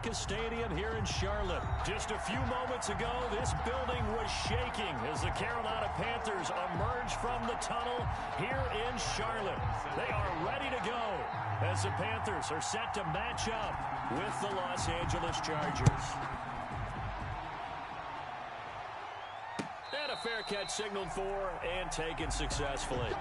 America Stadium here in Charlotte. Just a few moments ago, this building was shaking as the Carolina Panthers emerge from the tunnel here in Charlotte. They are ready to go as the Panthers are set to match up with the Los Angeles Chargers. And a fair catch signaled for and taken successfully.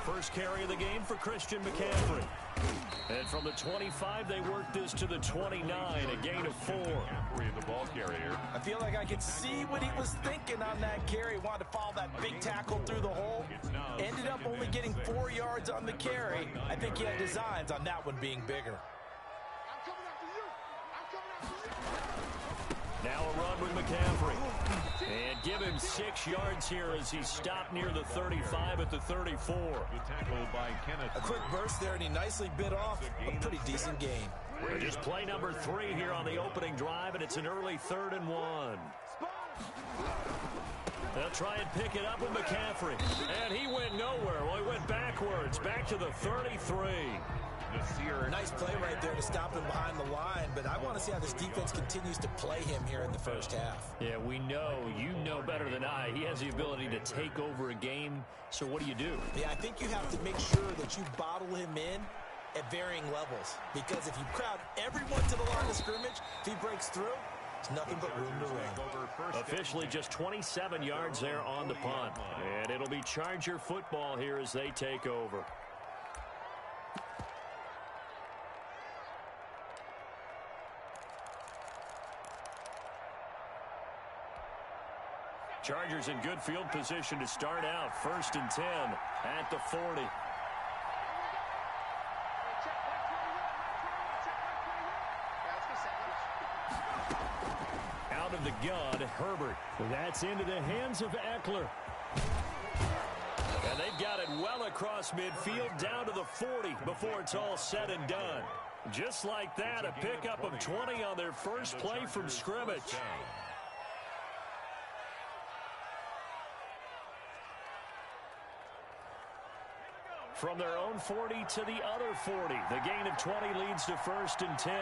First carry of the game for Christian McCaffrey. And from the 25, they work this to the 29, a gain of 4. The ball carrier. I feel like I could see what he was thinking on that carry. Wanted to follow that big tackle through the hole. Ended up only getting 4 yards on the carry. I think he had designs on that one being bigger. Now a run with McCaffrey. And give him 6 yards here as he stopped near the 35 at the 34. The tackle by Kenneth. A quick burst there, and he nicely bit off a pretty decent gain. Just play number 3 here on the opening drive, and it's an early 3rd and 1. They'll try and pick it up with McCaffrey. And he went nowhere. Well, he went backwards, back to the 33. Nice play right there to stop him behind the line, but I want to see how this defense continues to play him here in the first half. Yeah, we know, you know better than I, he has the ability to take over a game, so what do you do? Yeah, I think you have to make sure that you bottle him in at varying levels, because if you crowd everyone to the line of scrimmage, if he breaks through, there's nothing but room to run. Officially just 27 yards there on the punt, and it'll be Charger football here as they take over. Chargers in good field position to start out. 1st and 10 at the 40. Out of the gun, Herbert. That's into the hands of Eckler. And they've got it well across midfield down to the 40 before it's all said and done. Just like that, a pickup of 20 on their first play from scrimmage. From their own 40 to the other 40. The gain of 20 leads to 1st and 10.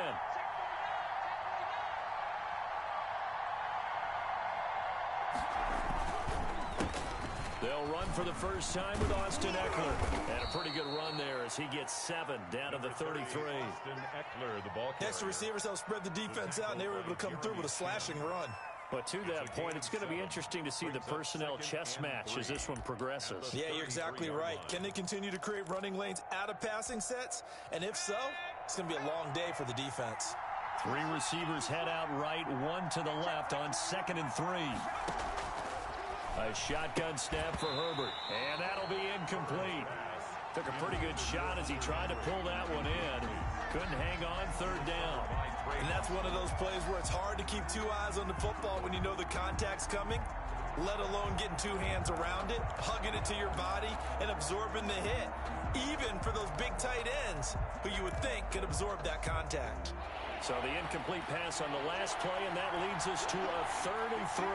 They'll run for the first time with Austin Eckler. And a pretty good run there as he gets 7 down to the 33. Austin Eckler, the ball carrier. Next, the receivers helped spread the defense out, and they were able to come through with a slashing run. But to that point, it's going to be interesting to see the personnel chess match as this one progresses. Yeah, you're exactly right. Can they continue to create running lanes out of passing sets? And if so, it's going to be a long day for the defense. 3 receivers head out right, 1 to the left on 2nd and 3. A shotgun snap for Herbert, and that'll be incomplete. Took a pretty good shot as he tried to pull that one in. Couldn't hang on 3rd down. And that's one of those plays where it's hard to keep 2 eyes on the football when you know the contact's coming, let alone getting 2 hands around it, hugging it to your body, and absorbing the hit. Even for those big tight ends who you would think could absorb that contact. So the incomplete pass on the last play, and that leads us to a 3rd and 3.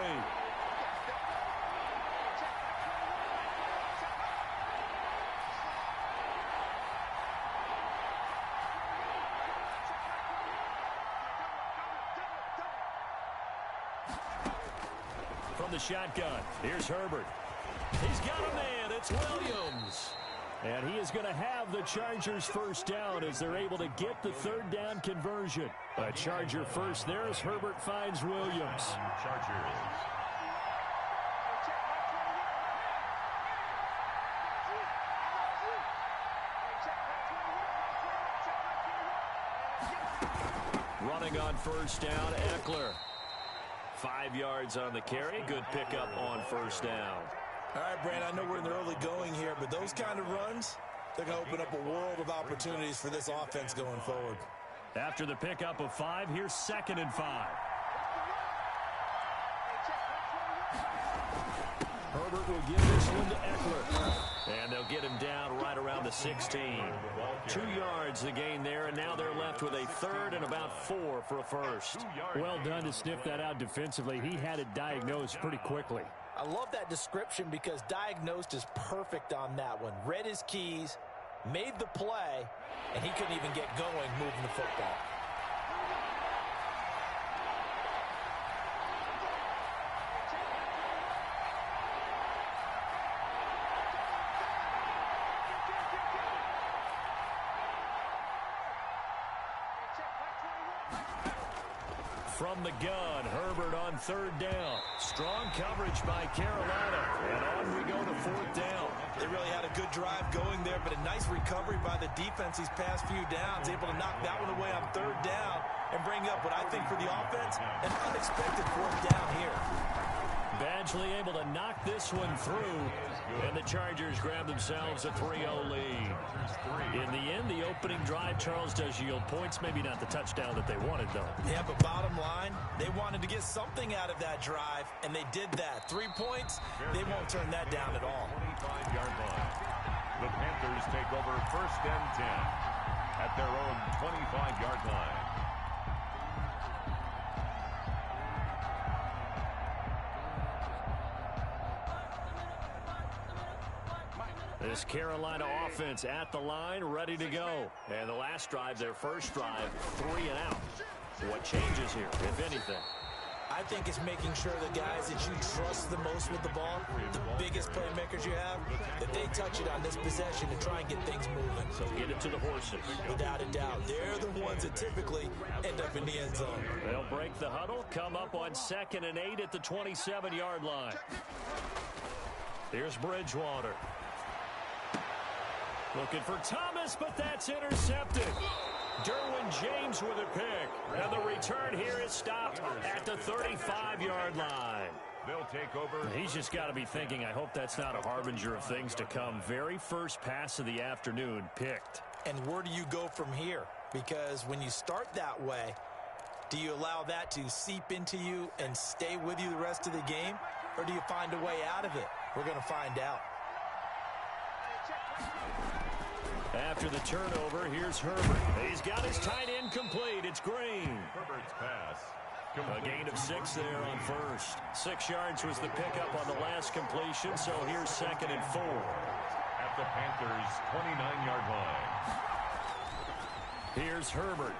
From the shotgun, here's Herbert. He's got a man, it's Williams. And he is going to have the Chargers first down as they're able to get the 3rd down conversion. A Charger first there as Herbert finds Williams. Chargers. Running on first down, Eckler. 5 yards on the carry. Good pickup on first down. All right, Brand, I know we're in the early going here, but those kind of runs, they're going to open up a world of opportunities for this offense going forward. After the pickup of 5, here's 2nd and 5. Herbert will give this one to Eckler. And they'll get him down right around the 16. 2 yards the gain there, and now they're left with a third and about 4 for a first. Well done to sniff that out defensively. He had it diagnosed pretty quickly. I love that description because diagnosed is perfect on that one. Read his keys, made the play, and he couldn't even get going moving the football. From the gun, Herbert on third down. Strong coverage by Carolina. And on we go to fourth down. They really had a good drive going there, but a nice recovery by the defense these past few downs. Able to knock that one away on third down and bring up what I think for the offense, an unexpected fourth down here. Badgley able to knock this one through, and the Chargers grab themselves a 3-0 lead. In the end, the opening drive, Charles, does yield points. Maybe not the touchdown that they wanted, though. Yeah, but bottom line, they wanted to get something out of that drive, and they did that. 3 points, they won't turn that down at all. 25-yard line. The Panthers take over first and 10 at their own 25-yard line. This Carolina offense at the line, ready to go. And the last drive, their first drive, 3 and out. What changes here, if anything? I think it's making sure the guys that you trust the most with the ball, the biggest playmakers you have, that they touch it on this possession and try and get things moving. So get it to the horses. Without a doubt. They're the ones that typically end up in the end zone. They'll break the huddle, come up on 2nd and 8 at the 27-yard line. Here's Bridgewater. Looking for Thomas, but that's intercepted. Derwin James with a pick. And the return here is stopped at the 35-yard line. They'll take over. He's just got to be thinking, I hope that's not a harbinger of things to come. Very first pass of the afternoon picked. And where do you go from here? Because when you start that way, do you allow that to seep into you and stay with you the rest of the game? Or do you find a way out of it? We're going to find out. After the turnover, here's Herbert. He's got his tight end complete. It's Green. Herbert's pass. A gain of 6 there on first. 6 yards was the pickup on the last completion, so here's 2nd and 4. At the Panthers' 29-yard line. Here's Herbert.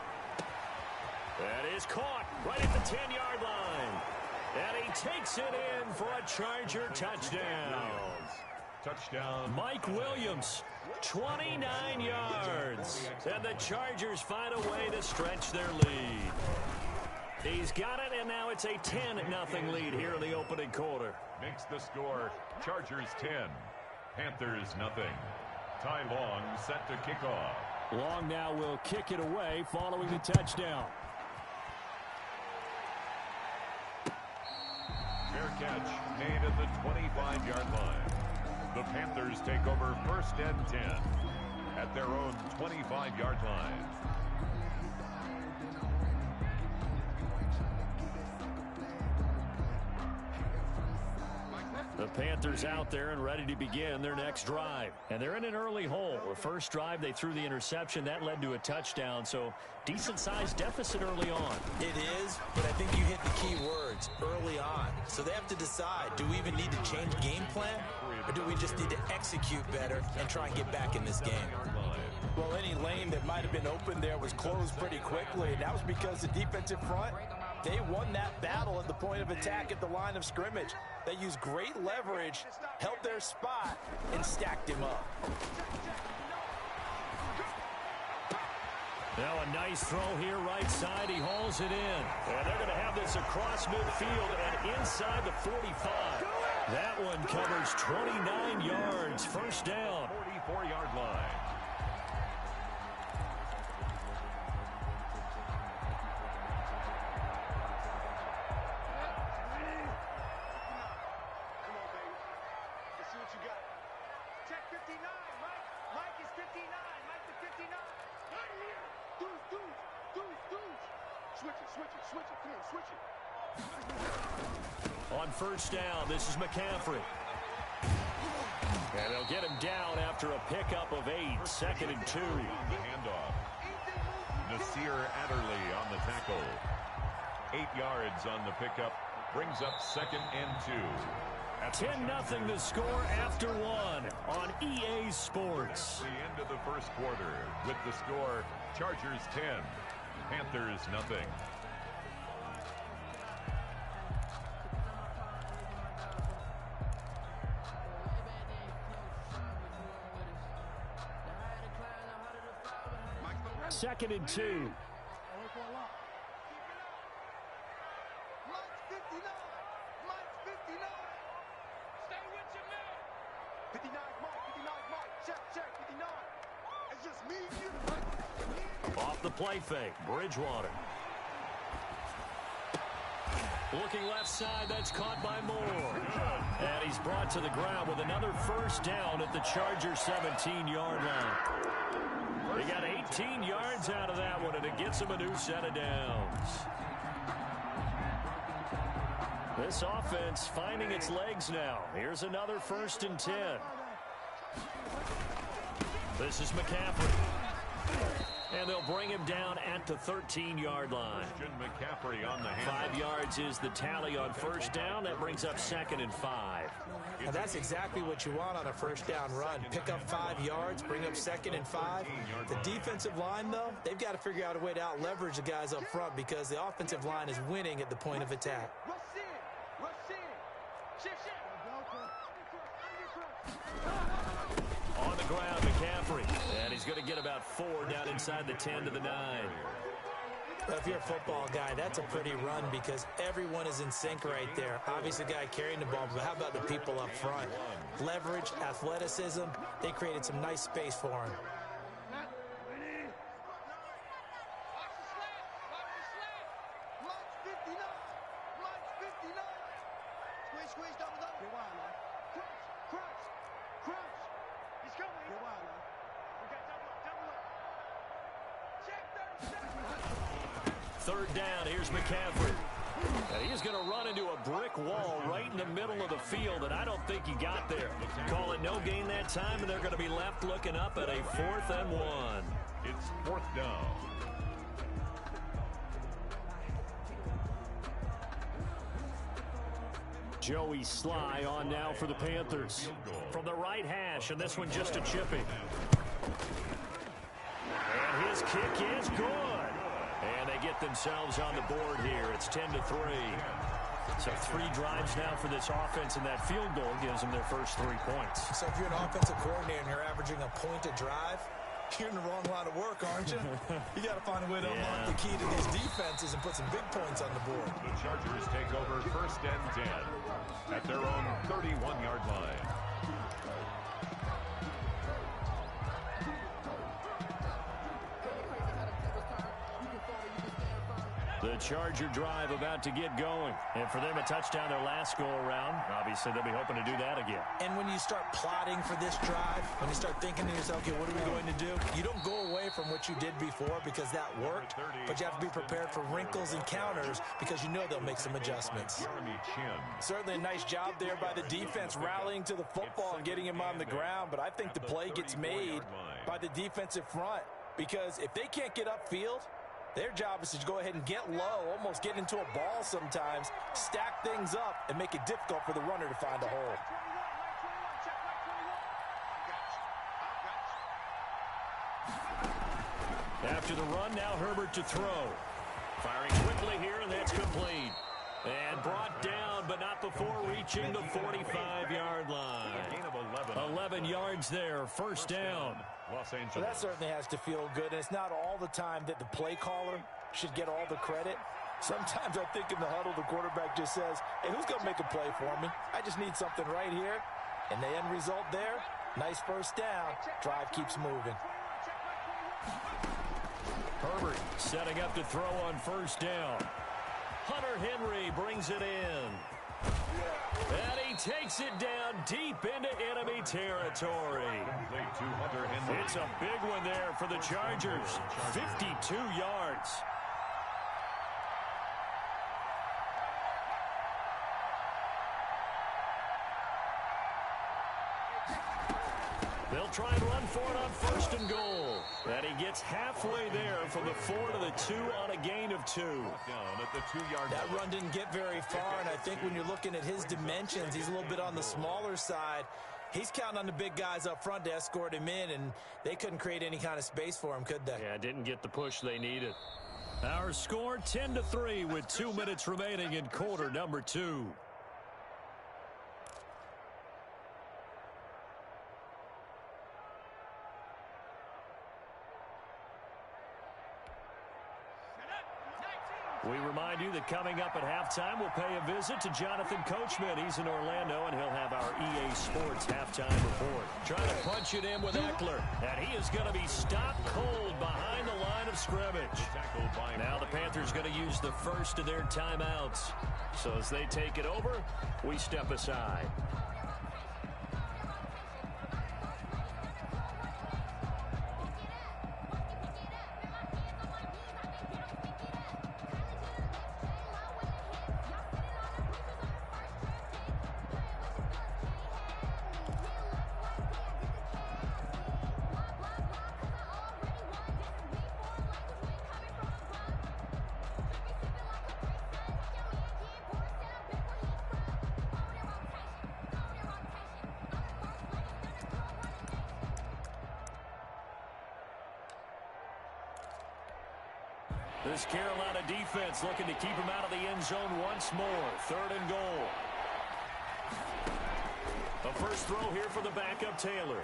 That is caught right at the 10-yard line. And he takes it in for a Charger touchdown. Touchdown. Mike Williams, 29 yards. And the Chargers find a way to stretch their lead. He's got it, and now it's a 10-0 lead here in the opening quarter. Makes the score Chargers 10, Panthers nothing. Ty Long set to kick off. Long now will kick it away following the touchdown. Fair catch made at the 25-yard line. The Panthers take over first and 10 at their own 25-yard line. The Panthers out there and ready to begin their next drive. And they're in an early hole. The first drive, they threw the interception. That led to a touchdown, so decent-sized deficit early on. It is, but I think you hit the key words, early on. So they have to decide, do we even need to change game plan? Or do we just need to execute better and try and get back in this game? Well, any lane that might have been open there was closed pretty quickly, and that was because the defensive front, they won that battle at the point of attack at the line of scrimmage. They used great leverage, held their spot, and stacked him up. Now a nice throw here right side. He hauls it in. And they're going to have this across midfield and inside the 45. That one covers 29 yards. First down. 44-yard line. On first down, this is McCaffrey. And they'll get him down after a pickup of 8, 2nd and 2. On the handoff. Nasir Adderley on the tackle. 8 yards on the pickup. Brings up 2nd and 2. 10-0 the score after 1 on EA Sports. The end of the first quarter with the score Chargers 10, Panthers nothing. Second and 2. Off the play fake, Bridgewater. Looking left side, that's caught by Moore. And he's brought to the ground with another first down at the Chargers' 17-yard line. They got 18 yards out of that one, and it gets them a new set of downs. This offense finding its legs now. Here's another 1st and 10. This is McCaffrey. And they'll bring him down at the 13-yard line. McCaffrey on the hand. 5 yards is the tally on first down. That brings up 2nd and 5. And that's exactly what you want on a first down run. Pick up 5 yards, bring up 2nd and 5. The defensive line, though, they've got to figure out a way to out-leverage the guys up front because the offensive line is winning at the point of attack. On the ground, McCaffrey. And he's going to get about 4 down inside the 10 to the 9. Well, if you're a football guy, that's a pretty run because everyone is in sync right there. Obviously, the guy carrying the ball, but how about the people up front? Leverage, athleticism, they created some nice space for him. Third down, here's McCaffrey. And he's going to run into a brick wall right in the middle of the field, and I don't think he got there. Call it no gain that time, and they're going to be left looking up at a 4th and 1. It's 4th down. Joey Sly on now for the Panthers. From the right hash, and this one just a chipping. And his kick is good. And they get themselves on the board here. It's 10-3. So 3 drives now for this offense, and that field goal gives them their first 3 points. So if you're an offensive coordinator and you're averaging a point a drive, you're in the wrong line of work, aren't you? You got to find a way to unlock the key to these defenses and put some big points on the board. The Chargers take over 1st and 10 at their own 31-yard line. The Charger drive about to get going. And for them, a touchdown their last go-around. Obviously, they'll be hoping to do that again. And when you start plotting for this drive, when you start thinking to yourself, okay, what are we going to do? You don't go away from what you did before because that worked, but you have to be prepared for wrinkles and counters because you know they'll make some adjustments. Certainly a nice job there by the defense rallying to the football and getting him on the ground, but I think the play gets made by the defensive front because if they can't get upfield, their job is to go ahead and get low, almost get into a ball sometimes, stack things up, and make it difficult for the runner to find a hole. After the run, now Herbert to throw. Firing quickly here, and that's complete. And brought down, but not before reaching the 45-yard line. A gain of 11 yards there, first down. Los Angeles. So that certainly has to feel good, and it's not all the time that the play caller should get all the credit. Sometimes I think in the huddle, the quarterback just says, hey, who's going to make a play for me? I just need something right here. And the end result there, nice first down. Drive keeps moving. Herbert setting up to throw on first down. Hunter Henry brings it in. And he takes it down deep into enemy territory. It's a big one there for the Chargers. 52 yards. They'll try and run for it on 1st and goal. And he gets halfway there from the 4 to the 2 on a gain of 2. Down at the 2-yard line. That run didn't get very far, and I think when you're looking at his dimensions, he's a little bit on the smaller side. He's counting on the big guys up front to escort him in, and they couldn't create any kind of space for him, could they? Yeah, didn't get the push they needed. Our score 10-3 with 2 minutes remaining in quarter number 2. We remind you that coming up at halftime, we'll pay a visit to Jonathan Coachman. He's in Orlando, and he'll have our EA Sports halftime report. Trying to punch it in with Eckler, and he is going to be stopped cold behind the line of scrimmage. Now the Panthers going to use the first of their timeouts. So as they take it over, we step aside. This Carolina defense looking to keep him out of the end zone once more. 3rd and goal. A first throw here for the backup Taylor.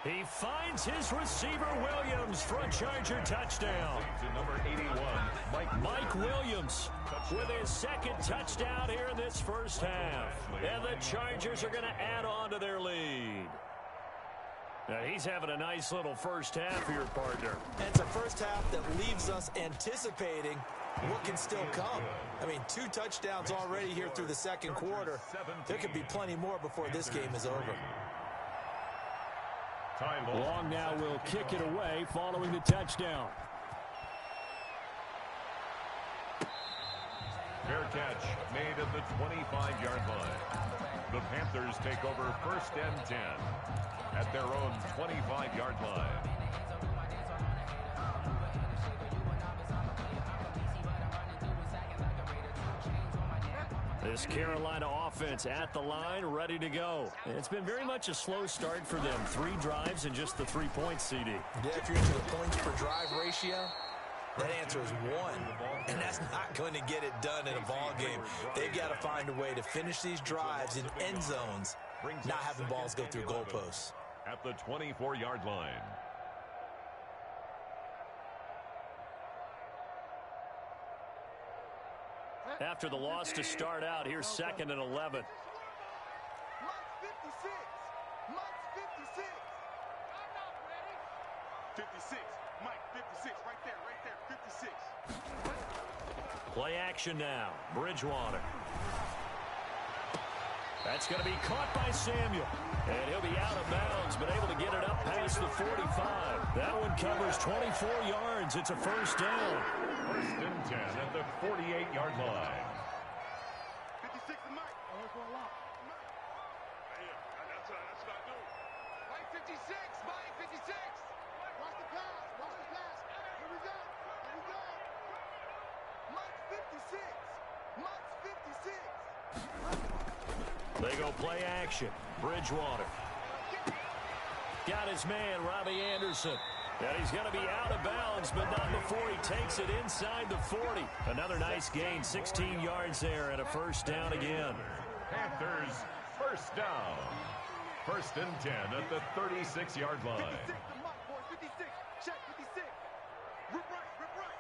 He finds his receiver Williams for a Charger touchdown. Number 81, Mike Williams with his 2nd touchdown here in this first half. And the Chargers are going to add on to their lead. Now he's having a nice little first half here, partner. And it's a first half that leaves us anticipating what can still come. I mean, 2 touchdowns already here through the 2nd quarter. There could be plenty more before this game is over. Long now will kick it away following the touchdown. fair catch made at the 25-yard line. The Panthers take over 1st and 10 at their own 25-yard line. This Carolina offense at the line, ready to go. It's been very much a slow start for them. 3 drives and just the 3 points, CD. Yeah, if you're into the points per drive ratio, that answer is 1. And that's not going to get it done in a ball game. They've got to find a way to finish these drives in end zones, not having balls go through goalposts. At the 24-yard line. After the loss to start out, here's 2nd and 11. Mike's 56. Mike's 56. I'm not ready. 56. Mike, 56. Right there, 56. Play action now. Bridgewater. That's going to be caught by Samuel. And he'll be out of bounds, but able to get it up past the 45. That one covers 24 yards. It's a first down. 1st and 10 at the 48-yard line. 56 to Mike. Oh, that's a lot. That's what I do. Mike 56. Mike 56. Watch the pass. Watch the pass. Here we go. Here we go. Mike's 56. Mike's 56. They go play action. Bridgewater. Got his man, Robbie Anderson. And he's going to be out of bounds, but not before he takes it inside the 40. Another nice gain, 16 yards there, and a first down again. Panthers, first down. 1st and 10 at the 36-yard line. 56 to Mike, boy. 56. Check 56. Rip right, rip right.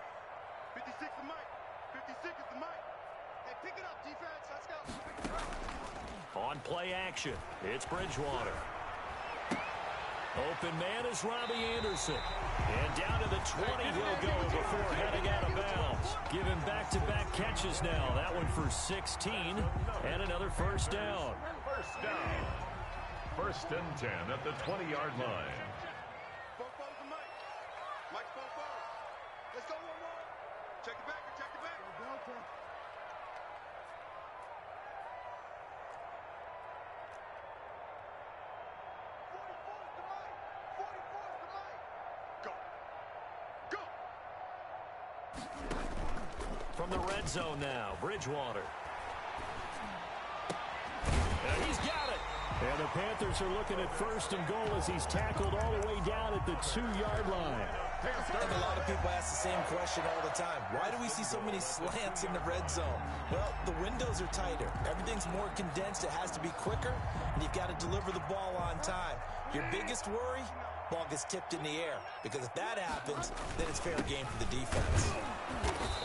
56 to Mike. 56 is to Mike. Hey, pick it up, defense. Let's go. On play action, it's Bridgewater. Open man is Robbie Anderson. And down to the 20 he'll go before heading out of bounds. Giving back-to-back catches now. That one for 16 and another first down. First down. 1st and 10 at the 20-yard line. Fofo to Mike. Mike's Fofo. Let's go, one more. Check it back, check it back. From the red zone now, Bridgewater. And he's got it. And the Panthers are looking at 1st and goal as he's tackled all the way down at the 2-yard line. I think a lot of people ask the same question all the time. Why do we see so many slants in the red zone? Well, the windows are tighter. Everything's more condensed. It has to be quicker, and you've got to deliver the ball on time. Your biggest worry? Ball gets tipped in the air, because if that happens, then it's fair game for the defense.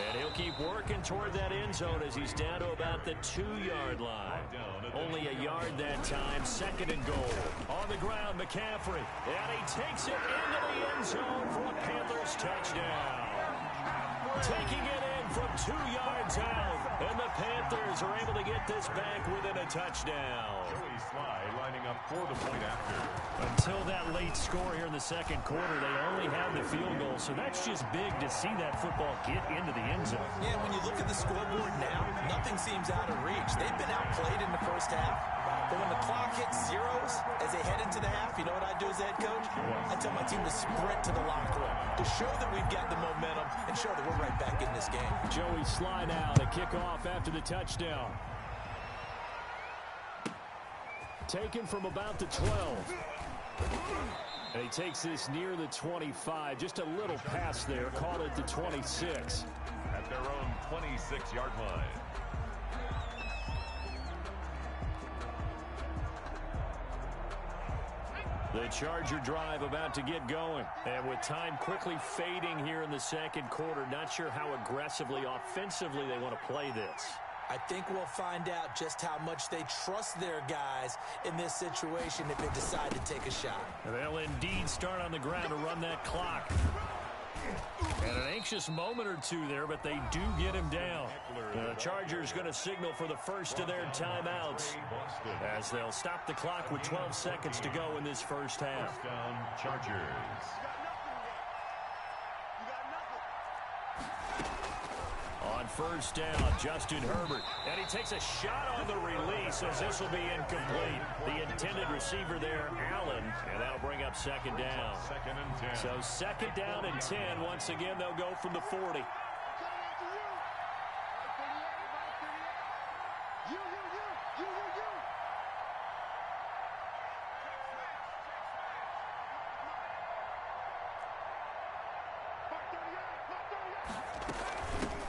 And he'll keep working toward that end zone as he's down to about the 2-yard line. Only a yard that time, 2nd and goal. On the ground, McCaffrey. And he takes it into the end zone for a Panthers touchdown. Taking it in from 2 yards out. And the Panthers are able to get this back within a touchdown. Joey Sly lining up for the point after. Until that late score here in the 2nd quarter, they only had the field goal, so that's just big to see that football get into the end zone. Yeah, when you look at the scoreboard now, nothing seems out of reach. They've been outplayed in the first half. But when the clock hits zeros as they head into the half, you know what I do as head coach? I tell my team to sprint to the locker room to show that we've got the momentum and show that we're right back in this game. Joey Sly now to kick off after the touchdown. Taken from about the 12. And he takes this near the 25. Just a little pass there. Caught at the 26. At their own 26-yard line. The Charger drive about to get going. And with time quickly fading here in the 2nd quarter, not sure how aggressively, offensively they want to play this. I think we'll find out just how much they trust their guys in this situation if they decide to take a shot. They'll indeed start on the ground to run that clock. And an anxious moment or two there, but they do get him down. The Chargers going to signal for the first of their timeouts as they'll stop the clock with 12 seconds to go in this first half. First down, Chargers. On first down, Justin Herbert. And he takes a shot on the release as this will be incomplete. The intended receiver there, Allen. And that'll bring up 2nd down. 2nd and 10. So 2nd down and 10. Once again, they'll go from the 40.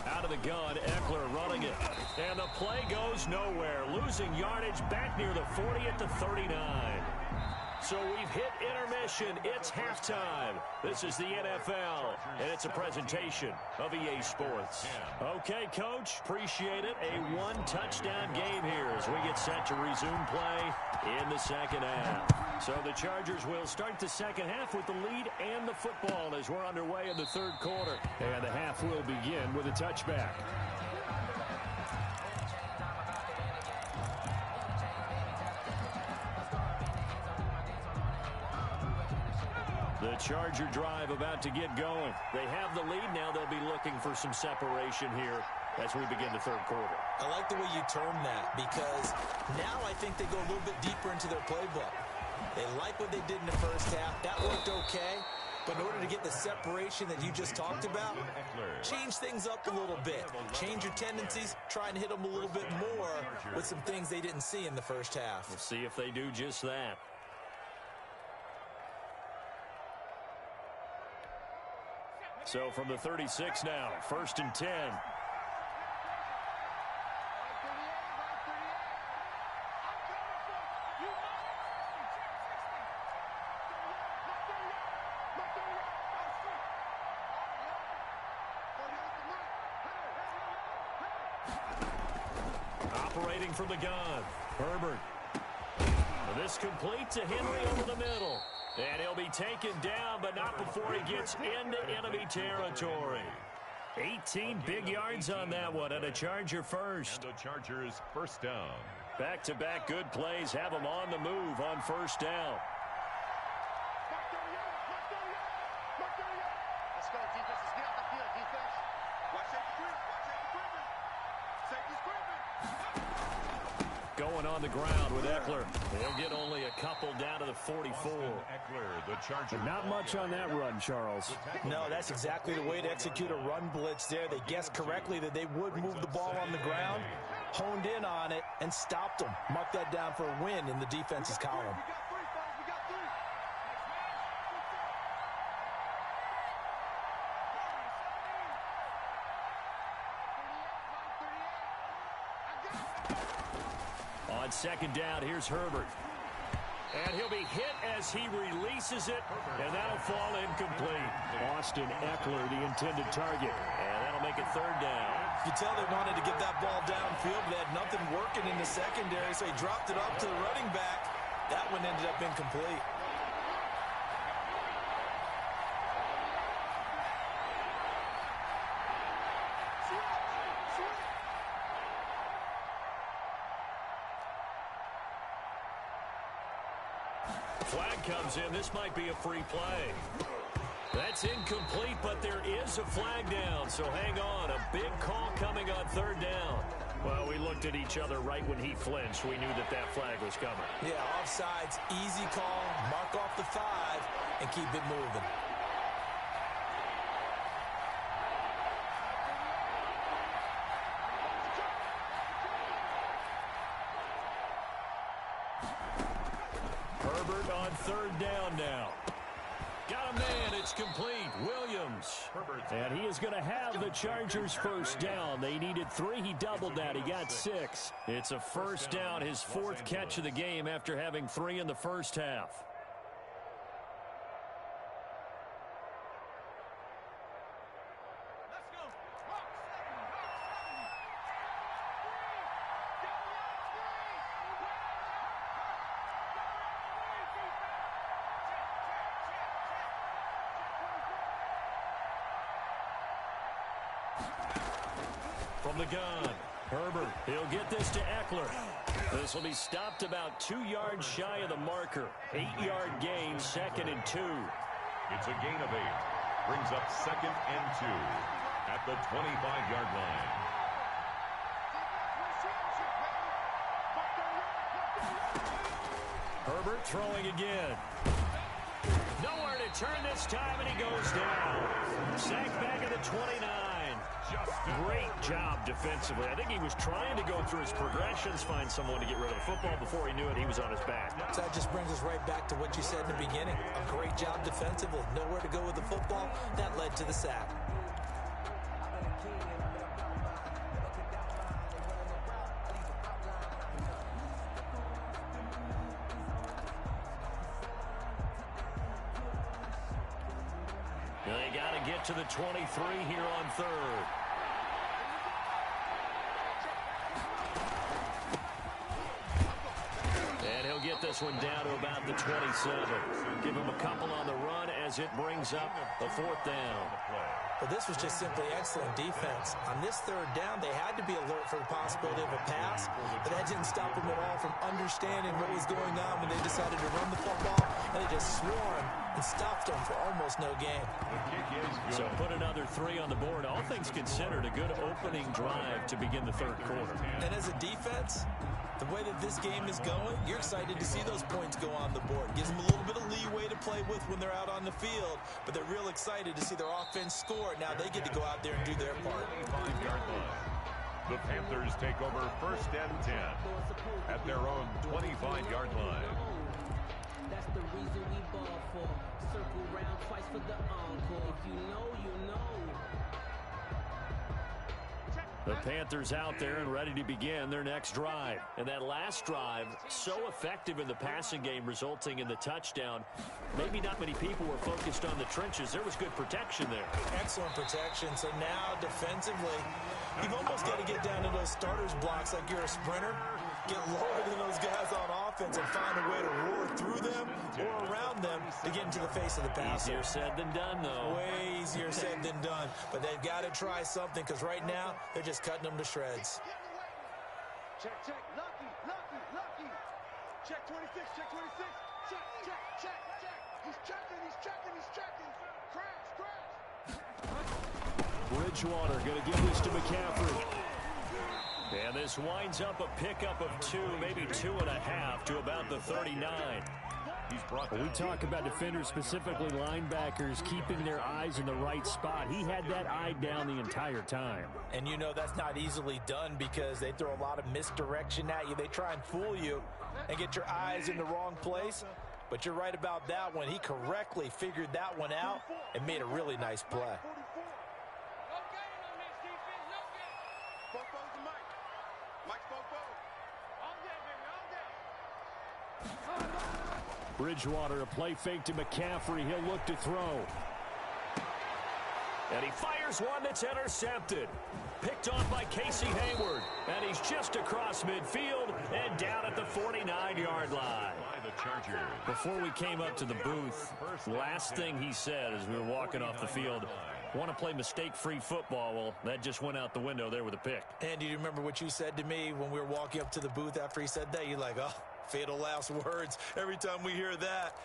Out of the gun, Eckler running it. And the play goes nowhere. Losing yardage back near the 40 at the 39. So we've hit intermission. It's halftime. This is the NFL, and it's a presentation of EA Sports. Okay, Coach, appreciate it. A 1-touchdown game here as we get set to resume play in the 2nd half. So the Chargers will start the 2nd half with the lead and the football as we're underway in the 3rd quarter. And the half will begin with a touchback. The Charger drive about to get going. They have the lead now. They'll be looking for some separation here as we begin the 3rd quarter. I like the way you term that because now I think they go a little bit deeper into their playbook. They like what they did in the first half. That worked okay. But in order to get the separation that you just talked about, change things up a little bit. Change your tendencies. Try and hit them a little bit more with some things they didn't see in the first half. We'll see if they do just that. So from the 36 now, 1st and 10. Operating from the gun, Herbert. This complete to Henry over the middle. And he'll be taken down, but not before he gets into enemy territory. 18 big yards on that one, and a Charger first. And the Chargers first down. Back-to-back good plays have them on the move on first down. Let's go, defense. Let's get out the field, defense. Watch safety creep. Watch safety creeping. Safety's creeping. going on the ground with Eckler. They'll get only a couple down to the 44. Eckler, the Charger. Not much on that run, Charles. No, that's exactly the way to execute a run blitz there. They guessed correctly that they would move the ball on the ground, honed in on it, and stopped them. Mark that down for a win in the defense's column. On second down, here's Herbert. And he'll be hit as he releases it, and that'll fall incomplete. Austin Eckler, the intended target. And that'll make it third down. You tell they wanted to get that ball downfield, but they had nothing working in the secondary, so he dropped it up to the running back. That one ended up incomplete. Flag comes in. This might be a free play. That's incomplete, but there is a flag down, so hang on. A big call coming on third down. Well, we looked at each other right when he flinched. We knew that that flag was coming. Yeah, offsides, easy call, mark off the 5, and keep it moving. Herbert on third down now. Got a man. It's complete. Williams. And he is going to have the Chargers first down. They needed 3. He doubled that. He got 6. It's a first down, his 4th catch of the game after having 3 in the first half. From the gun, Herbert, he'll get this to Eckler. This will be stopped about 2 yards shy of the marker. 8-yard gain, 2nd and 2. It's a gain of 8. Brings up 2nd and 2 at the 25-yard line. Herbert throwing again. Nowhere to turn this time, and he goes down. Sacked back at the 29. Great job defensively. I think he was trying to go through his progressions, find someone to get rid of the football. Before he knew it, he was on his back. So that just brings us right back to what you said in the beginning. A great job defensively. Nowhere to go with the football. That led to the sack. They got to get to the 23 here on third. And he'll get this one down to about the 27. Give him a couple on the run as it brings up a 4th down. Well, this was just simply excellent defense. On this third down, they had to be alert for the possibility of a pass, but that didn't stop them at all from understanding what was going on when they decided to run the football, and they just swarmed and stopped them for almost no gain. So put another 3 on the board. All things considered, a good opening drive to begin the third quarter. And as a defense, the way that this game is going, you're excited to see those points go on the board. Gives them a little bit of leeway to play with when they're out on the field, but they're real excited to see their offense score. Now they get to go out there and do their part. The Panthers take over 1st and 10 at their own 25-yard line. That's the reason we ball for. Circle round twice for the encore. If you know, you know. The Panthers out there and ready to begin their next drive. And that last drive, so effective in the passing game, resulting in the touchdown. Maybe not many people were focused on the trenches. There was good protection there. Excellent protection. So now defensively, you've almost got to get down to those starters blocks like you're a sprinter. Get lower than those guys on offense and find a way to roar through them or around them to get into the face of the passer. Easier said than done, though. Way easier said than done. But they've got to try something because right now they're just cutting them to shreds. Check, check. Lucky, lucky, lucky. Check 26, check 26. Check, check, check, check. He's checking, he's checking, he's checking. Crash, crash. Bridgewater going to give this to McCaffrey. And this winds up a pickup of 2, maybe 2.5 to about the 39. We talk about defenders, specifically linebackers, keeping their eyes in the right spot. He had that eye down the entire time. And you know that's not easily done because they throw a lot of misdirection at you. They try and fool you and get your eyes in the wrong place. But you're right about that one. He correctly figured that one out and made a really nice play. Bridgewater, a play fake to McCaffrey. He'll look to throw. And he fires one that's intercepted. Picked off by Casey Hayward. And he's just across midfield and down at the 49-yard line. Before we came up to the booth, last thing he said as we were walking off the field, want to play mistake-free football. Well, that just went out the window there with a pick. And do you remember what you said to me when we were walking up to the booth after he said that? You're like, oh, fatal last words. Every time we hear that,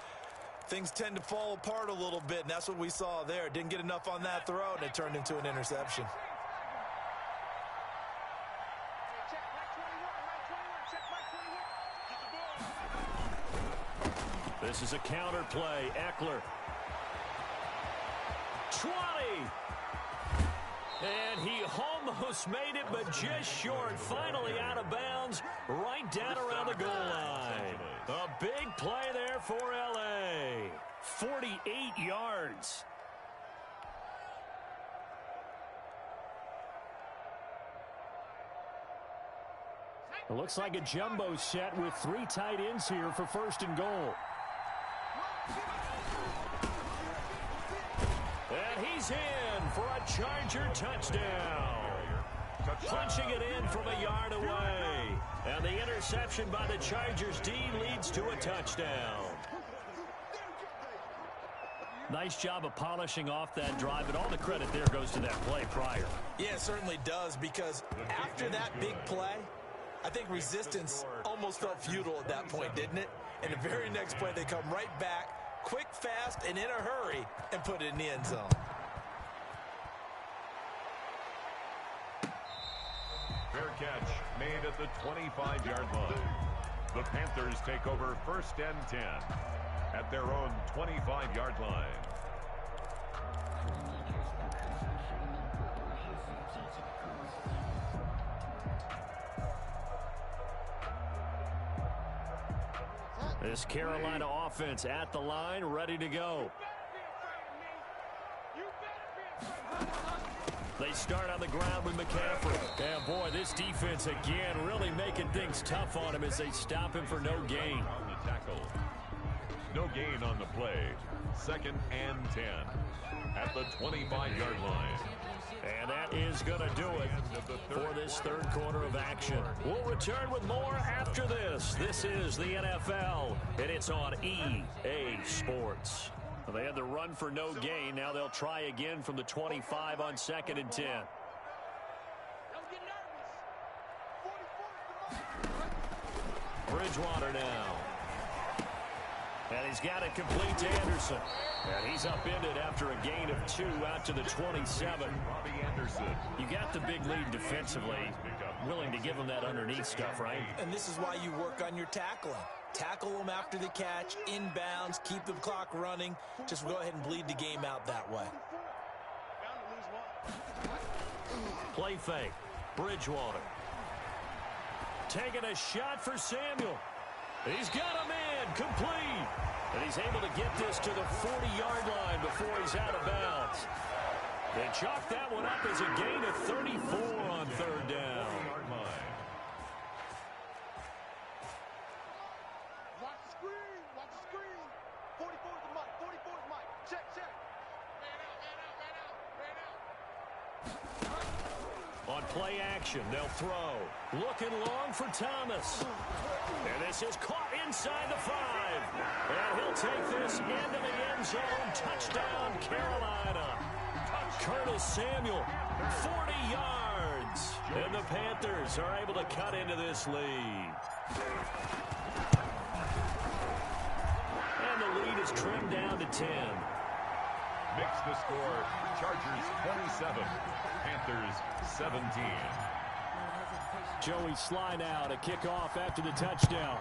things tend to fall apart a little bit, and that's what we saw there. Didn't get enough on that throw, and it turned into an interception. This is a counter play. Eckler. 20. And he almost made it, but just short. Finally out of bounds, right down around the goal line. A big play there for L.A. 48 yards. It looks like a jumbo set with 3 tight ends here for 1st and goal. And he's in for a Charger touchdown. Punching it in from a yard away. And the interception by the Chargers D leads to a touchdown. Nice job of polishing off that drive, and all the credit there goes to that play prior. Yeah, it certainly does, because after that big play, I think resistance almost felt futile at that point, didn't it? And the very next play, they come right back, quick, fast, and in a hurry, and put it in the end zone. Fair catch made at the 25-yard line. The Panthers take over 1st and 10 at their own 25-yard line. This Carolina offense at the line, ready to go. They start on the ground with McCaffrey. And boy, this defense again really making things tough on him as they stop him for no gain. On the tackle. No gain on the play. 2nd and 10 at the 25-yard line. And that is going to do it for this 3rd quarter of action. We'll return with more after this. This is the NFL, and it's on EA Sports. Well, they had the run for no gain. Now they'll try again from the 25 on 2nd and 10. Bridgewater now. And he's got it complete to Anderson. And he's upended after a gain of 2 out to the 27. Robbie Anderson. You got the big lead defensively. Willing to give him that underneath stuff, right? And this is why you work on your tackling. Tackle them after the catch, inbounds, keep the clock running. Just go ahead and bleed the game out that way. Play fake. Bridgewater. Taking a shot for Samuel. He's got him in. Complete. And he's able to get this to the 40-yard line before he's out of bounds. They chalk that one up as a gain of 34 on 3rd down. Watch the screen. Watch the screen. 44 is the mic. 44 is the mic. Check, check. On play action, they'll throw. Looking long for Thomas. And this is caught inside the 5. And he'll take this into the end zone. Touchdown, Carolina. Curtis Samuel, 40 yards. And the Panthers are able to cut into this lead. And the lead is trimmed down to 10. Makes the score Chargers 27, Panthers 17. Joey Sly now to kick off after the touchdown.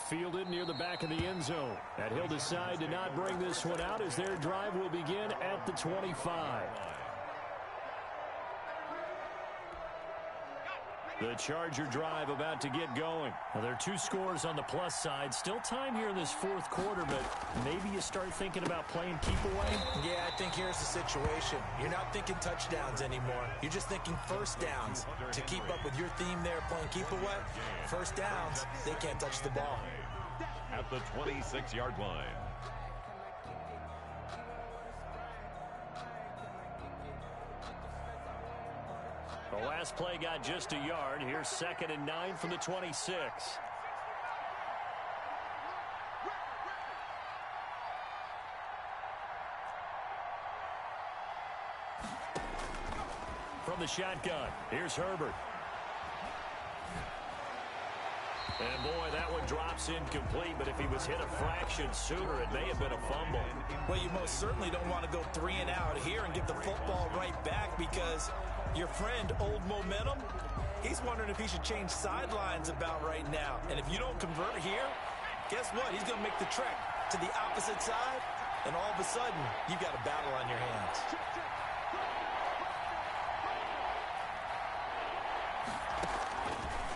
Fielded near the back of the end zone. And he'll decide to not bring this one out as their drive will begin at the 25. The Charger drive about to get going. Well, there are 2 scores on the plus side. Still time here in this fourth quarter, but maybe you start thinking about playing keep away. Yeah, I think here's the situation. You're not thinking touchdowns anymore. You're just thinking first downs. To keep up with your theme there, playing keep away, first downs, they can't touch the ball. At the 26-yard line. The last play got just a yard. Here's 2nd and 9 from the 26. From the shotgun, here's Herbert. And boy, that one drops incomplete, but if he was hit a fraction sooner, it may have been a fumble. Well, you most certainly don't want to go 3 and out here and give the football right back, because your friend, Old Momentum, he's wondering if he should change sidelines about right now. And if you don't convert here, guess what? He's going to make the trek to the opposite side, and all of a sudden, you've got a battle on your hands.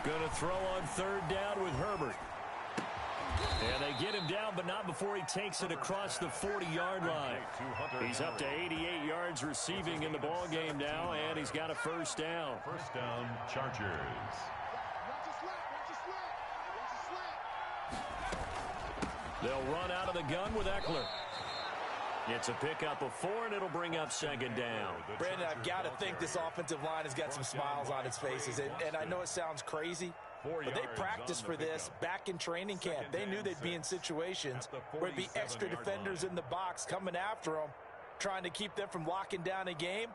Going to throw on 3rd down with Herbert. And they get him down, but not before he takes it across the 40-yard line. He's up to 88 yards receiving in the ball game now, and he's got a first down. First down, Chargers. They'll run out of the gun with Eckler. It's a pickup of 4, and it'll bring up 2nd down. Brandon, I've got to think this offensive line has got some smiles on its faces. And I know it sounds crazy, but they practiced for this back in training camp. They knew they'd be in situations where there'd be extra defenders in the box coming after them, trying to keep them from locking down a game.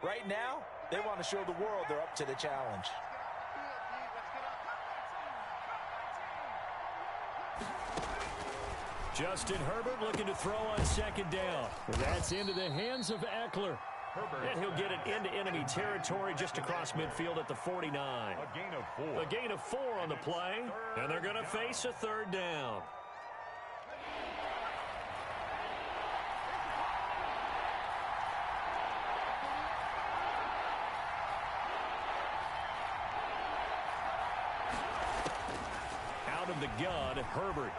Right now, they want to show the world they're up to the challenge. Justin Herbert looking to throw on 2nd down. That's into the hands of Eckler. And he'll get it into enemy territory just across midfield at the 49. A gain of 4. A gain of 4 on the play, and they're going to face a 3rd down. Out of the gun, Herbert.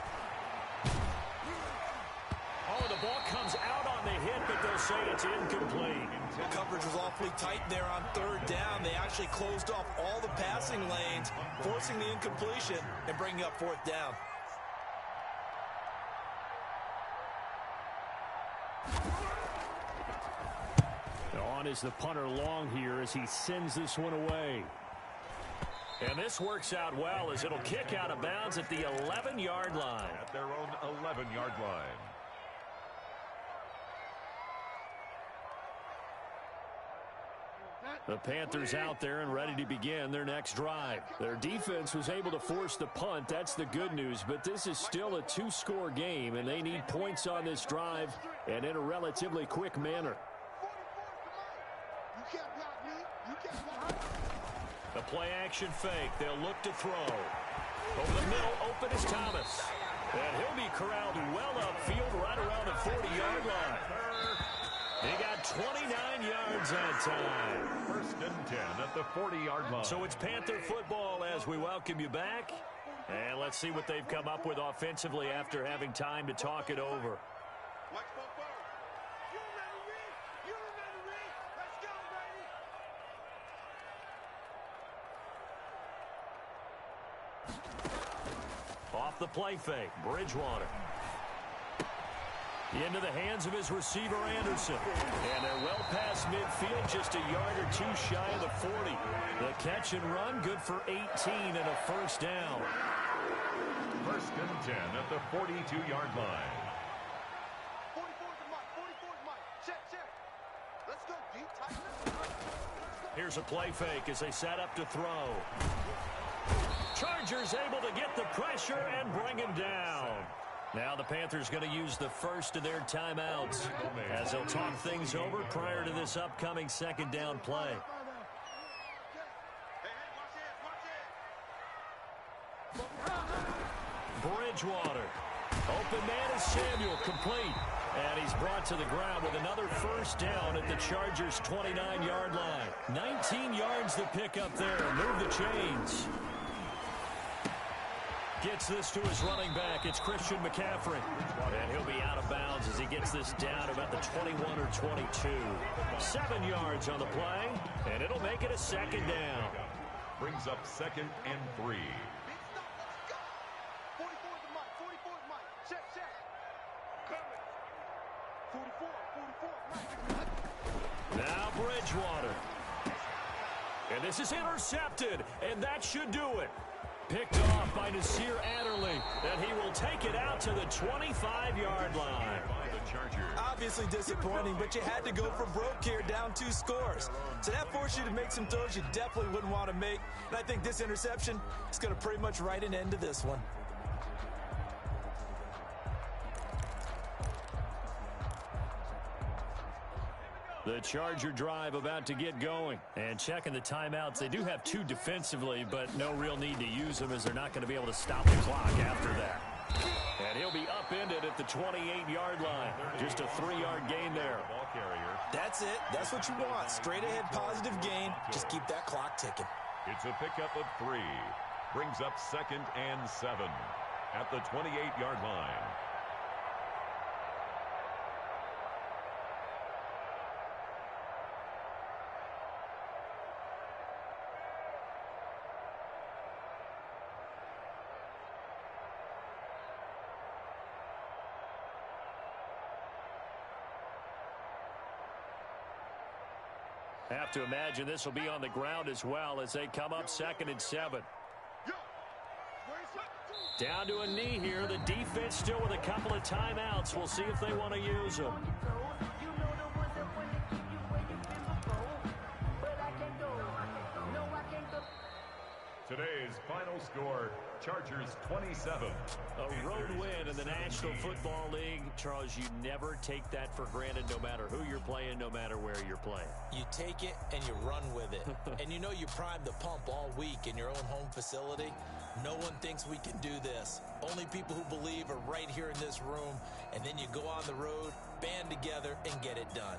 Oh, the ball comes out on the hit, but they'll say it's incomplete. The coverage was awfully tight there on 3rd down. They actually closed off all the passing lanes, forcing the incompletion and bringing up 4th down. On is the punter long here as he sends this one away. And this works out well as it'll kick out of bounds at the 11-yard line. At their own 11-yard line. The Panthers out there and ready to begin their next drive. Their defense was able to force the punt. That's the good news. But this is still a 2-score game, and they need points on this drive and in a relatively quick manner. The play-action fake. They'll look to throw. Over the middle, open is Thomas. And he'll be corralled well upfield right around the 40-yard line. They got 29 yards that time. 1st and 10 at the 40-yard line. So it's Panther football as we welcome you back. And let's see what they've come up with offensively after having time to talk it over. Off the play fake, Bridgewater. Into the hands of his receiver, Anderson. And they're well past midfield, just a yard or 2 shy of the 40. The catch and run, good for 18 and a first down. 1st and 10 at the 42-yard line. 44's the mark. 44's mark. Check. Let's go deep, tight. Here's a play fake as they set up to throw. Chargers able to get the pressure and bring him down. Now the Panthers going to use the first of their timeouts as they'll talk things over prior to this upcoming second down play. Bridgewater. Open man is Samuel, complete. And he's brought to the ground with another first down at the Chargers' 29-yard line. 19 yards to pick up there. Move the chains. Gets this to his running back. It's Christian McCaffrey. And he'll be out of bounds as he gets this down about the 21 or 22. 7 yards on the play, and it'll make it a second down. Brings up 2nd and 3. 44 is the mic. 44 is mic. Check, check. Coming. 44, 44, mic. Now Bridgewater. And this is intercepted, and that should do it. Picked off by Nasir Adderley, and he will take it out to the 25-yard line. Obviously disappointing, but you had to go for broke here, down 2 scores. So that forced you to make some throws you definitely wouldn't want to make. And I think this interception is going to pretty much write an end to this one. The Charger drive about to get going. And checking the timeouts, they do have 2 defensively, but no real need to use them as they're not going to be able to stop the clock after that. And he'll be upended at the 28-yard line. Just a 3-yard gain there. That's it. That's what you want. Straight ahead positive gain. Just keep that clock ticking. It's a pickup of 3. Brings up 2nd and 7 at the 28-yard line. Have to imagine this will be on the ground as well as they come up 2nd and 7. Down to a knee here. The defense still with a couple of timeouts. We'll see if they want to use them. Today's final score, Chargers 27. A road win in the National Football League. Charles, you never take that for granted no matter who you're playing, no matter where you're playing. You take it and you run with it. And you know you primed the pump all week in your own home facility. No one thinks we can do this. Only people who believe are right here in this room. And then you go on the road, band together, and get it done.